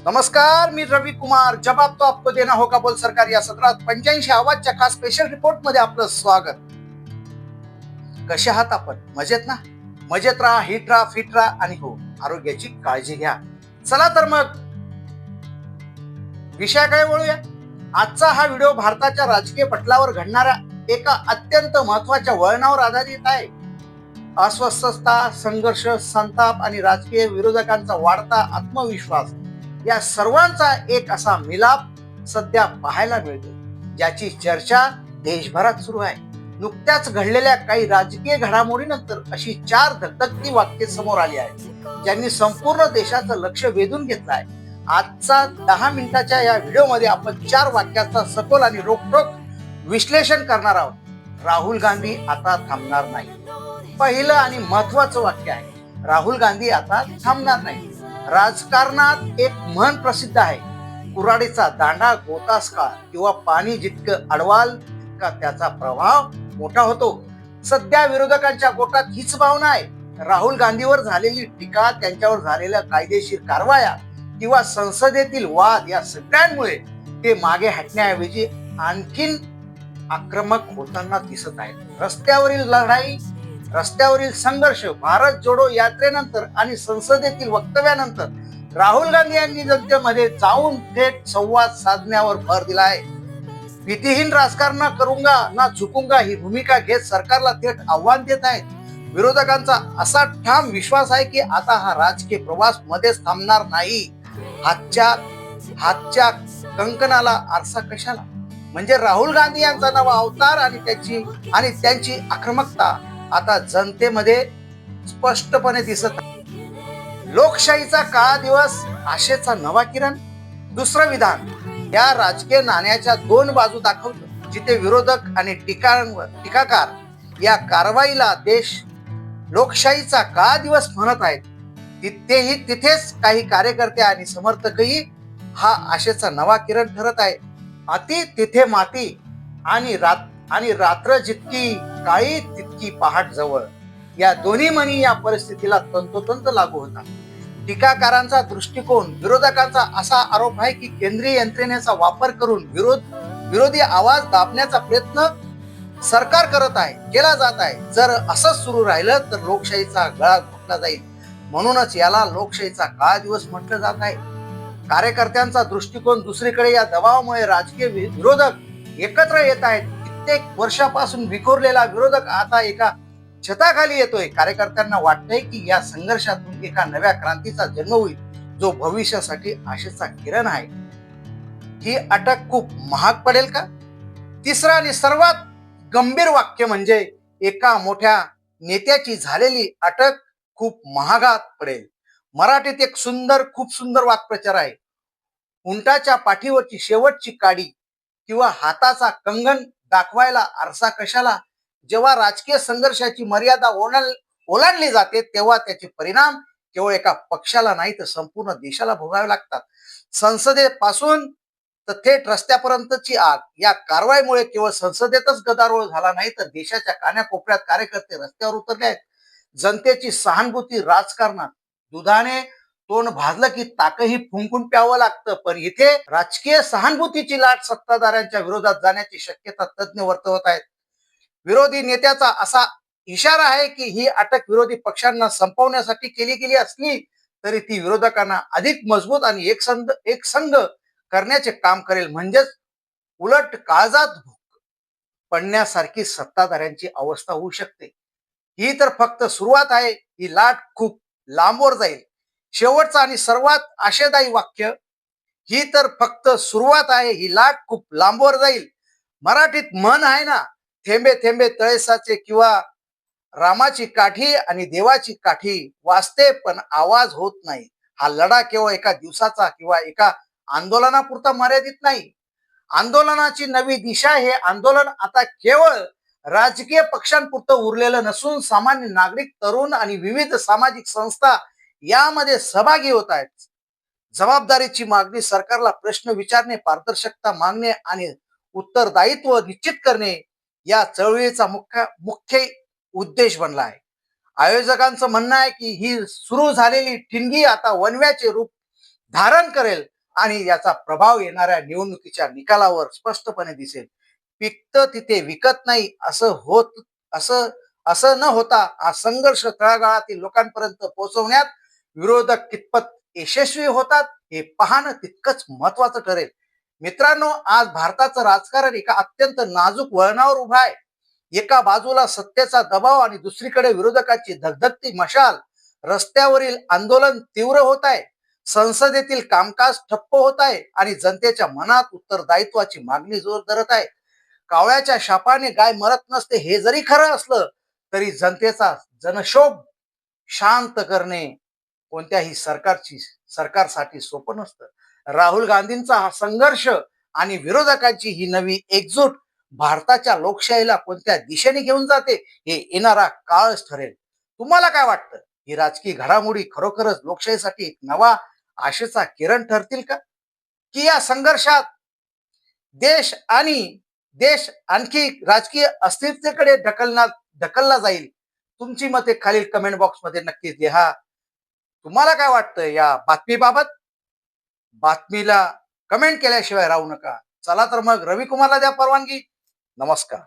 नमस्कार, मी रवी कुमार. जवाब तो आपको देना होगा बोल सरकार या सत्रात 85 आवाजच्या खास स्पेशल रिपोर्ट मध्ये आपलं स्वागत. कसे आहात आपण? मजेत ना? मजेत राहा, हिट राहा, फिट राहा आणि हो, आरोग्याची काळजी घ्या. चला तर मग विषयाकडे वळूया. आजचा हा व्हिडिओ भारताच्या राजकीय पटलावर घडणाऱ्या एका अत्यंत महत्वाच्या वळणावर आधारित आहे. अस्वस्थता, संघर्ष, संताप आणि राजकीय विरोधकांचा वाढता आत्मविश्वास या सर्वांचा एक असा मिलाप सध्या पाहायला मिळतो, ज्याची चर्चा देशभरात सुरू आहे. नुकत्याच घडलेल्या काही राजकीय घडामोडीनंतर अशी 4 धगधगती वाक्ये समोर आली आहेत, ज्यांनी संपूर्ण देशाचं लक्ष वेधून घेतलं आहे. आजचा 10 मिनिटाच्या या व्हिडिओमध्ये आपण 4 वाक्याचा सखोल आणि रोखठोक विश्लेषण करणार आहोत. राहुल गांधी आता थांबणार नाही. पहिलं आणि महत्वाचं वाक्य आहे, राहुल गांधी आता थांबणार नाही. राजकारणात एक म्हण प्रसिद्ध आहे, कुऱ्हाडीचा दांडा गोतास का किंवा पाणी जितकं अडवाल तितका त्याचा प्रभाव मोठा होतो. सध्या विरोधकांच्या गोटात हीच भावना आहे. राहुल गांधीवर झालेली टीका, त्यांच्यावर झालेल्या कायदेशीर कारवाया किंवा संसदेतील वाद या सगळ्यांमुळे ते मागे हटण्याऐवजी आणखीन आक्रमक होताना दिसत आहेत. रस्त्यावरील लढाई, रस्त्यावरील संघर्ष, भारत जोडो यात्रेनंतर आणि संसदेतील वक्तव्यानंतर राहुल गांधी यांनी जनतेमध्ये जाऊन थेट संवाद साधण्यावर भर दिला आहे. भीतीहीन राजकारण करूंगा ना झुकूंगा ही भूमिका घेत सरकारला थेट आव्हान देत आहेत. विरोधकांचा असा ठाम विश्वास आहे की आता हा राजकीय प्रवास मध्येच थांबणार नाही. हातच्या कंकणाला आरसा कशाला? म्हणजे राहुल गांधी यांचा नवा अवतार आणि त्यांची आक्रमकता आता जनतेमध्ये स्पष्टपणे दिसत आहे. लोकशाहीचा काळा दिवस, आशेचा नवा किरण. दुसरं विधान या राजकीय नाण्याच्या 2 बाजू दाखवतो. जिथे विरोधक आणि टीकाकार या कारवाईला देश लोकशाहीचा काळा दिवस म्हणत आहेत, तिथेच काही कार्यकर्ते आणि समर्थकही हा आशेचा नवा किरण ठरत आहे. अति तिथे माती आणि रात्र जितकी काळी तितकी पहाट जवळ, या दोन्ही म्हणी या परिस्थितीला तंतोतंत लागू होतात. टीकाकारांचा दृष्टिकोन, विरोधकांचा असा आरोप आहे की केंद्रीय यंत्रणेचा वापर करून विरोधी आवाज दाबण्याचा प्रयत्न सरकार केला जात आहे. जर असंच सुरू राहिलं तर लोकशाहीचा गळा घोटला जाईल. म्हणूनच याला लोकशाहीचा काळा दिवस म्हटलं जात आहे. कार्यकर्त्यांचा दृष्टिकोन दुसरीकडे, या दबावामुळे राजकीय विरोधक एकत्र येत आहेत. कित्येक वर्षापासून विखुरलेला विरोधक आता एका छताखाली येतोय. कार्यकर्त्यांना वाटतंय की या संघर्षातून एका नव्या क्रांतीचा जन्म होईल, जो भविष्यासाठी आशेचा किरण आहे. ही अटक खूप महाग पडेल का? तिसरं आणि सर्वात गंभीर वाक्य म्हणजे एका मोठ्या नेत्याची झालेली अटक खूप महागात पडेल. मराठीत एक खूप सुंदर वाक्प्रचार आहे, उंटाच्या पाठीवरची शेवटची काडी किंवा हाताचा कंगन दाखवायला आरसा कशाला? जेव्हा राजकीय संघर्षाची मर्यादा ओलांडली जाते तेव्हा त्याचे परिणाम केवळ एका पक्षाला नाही तर संपूर्ण देशाला भोगावे लागतात. संसदेपासून तर थेट रस्त्यापर्यंतची आग. या कारवाईमुळे केवळ संसदेतच गदारोळ झाला नाही तर देशाच्या कानाकोपऱ्यात कार्यकर्ते रस्त्यावर उतरले आहेत. जनतेची सहानुभूती राजकारणात दुधाने तोंड भाजलं की ताकही फुंकून प्यावं लागतं, पण इथे राजकीय सहानुभूतीची लाट सत्ताधाऱ्यांच्या विरोधात जाण्याची शक्यता तज्ज्ञ वर्तवत आहेत. विरोधी नेत्याचा असा इशारा आहे की ही अटक विरोधी पक्षांना संपवण्यासाठी केली गेली असली तरी ती विरोधकांना अधिक मजबूत आणि एकसंघ करण्याचे काम करेल. म्हणजेच उलट काळजात पडण्यासारखी सत्ताधाऱ्यांची अवस्था होऊ शकते. ही तर फक्त सुरुवात आहे. ही लाट खूप लांबवर जाईल. शेवटचं आणि सर्वात आशेदायी वाक्य, ही तर फक्त सुरुवात आहे, ही लाट खूप लांबवर जाईल. मराठीत म्हण आहे ना, थेंबे थेंबे तळे साचे, किंवा रामाची काठी आणि देवाची काठी वाजते पण आवाज होत नाही. हा लढा केवळ एका दिवसाचा किंवा एका आंदोलनापुरता मर्यादित नाही. आंदोलनाची नवी दिशा, हे आंदोलन आता केवळ राजकीय पक्षांपुरतं उरलेलं नसून सामान्य नागरिक, तरुण आणि विविध सामाजिक संस्था यामध्ये सहभागी होत आहेत. जबाबदारीची मागणी, सरकारला प्रश्न विचारणे, पारदर्शकता मागणे आणि उत्तरदायित्व निश्चित करणे या चळवळीचा मुख्य उद्देश बनला आहे. आयोजकांचं म्हणणं आहे की ही सुरू झालेली ठिणगी आता वणव्याचे रूप धारण करेल आणि याचा प्रभाव येणाऱ्या निवडणुकीच्या निकालावर स्पष्टपणे दिसेल. पिकतं तिथे विकत नाही असं असं न होता हा संघर्ष तळागाळातील लोकांपर्यंत पोहोचवण्यात विरोधक कितपत यशस्वी होतात हे पाहणं तितकंच महत्वाचं ठरेल. मित्रांनो, आज भारताचं राजकारण एका अत्यंत नाजूक वळणावर उभं आहे. एका बाजूला सत्तेचा दबाव आणि दुसरीकडे विरोधकाची धगधगती मशाल. रस्त्यावरील आंदोलन तीव्र होत आहे, संसदेतील कामकाज ठप्प होत आहे आणि जनतेच्या मनात उत्तरदायित्वाची मागणी जोर धरत आहे. कावळ्याच्या शापाने गाय मरत नसते हे जरी खरं असलं तरी जनतेचा जनक्षोभ शांत करणे कोणत्याही सरकारसाठी सोपं नसतं. राहुल गांधींचा हा संघर्ष आणि विरोधकांची ही नवी एकजूट भारताच्या लोकशाहीला कोणत्या दिशेने घेऊन जाते हे येणारा काळच ठरेल. तुम्हाला काय वाटतं? ही राजकीय घडामोडी खरोखरच लोकशाहीसाठी एक नवा आशेचा किरण ठरतील का, की या संघर्षात देश आणि देश आणखी राजकीय अस्थिरतेकडे ढकलला जाईल? तुमची मते खालील कमेंट बॉक्स मध्ये नक्कीच लिहा. तुम्हाला काय वाटतं या बातमीबाबत? बातमीला कमेंट केल्याशिवाय राहू नका. चला तर मग रवी कुमारला द्या परवानगी. नमस्कार.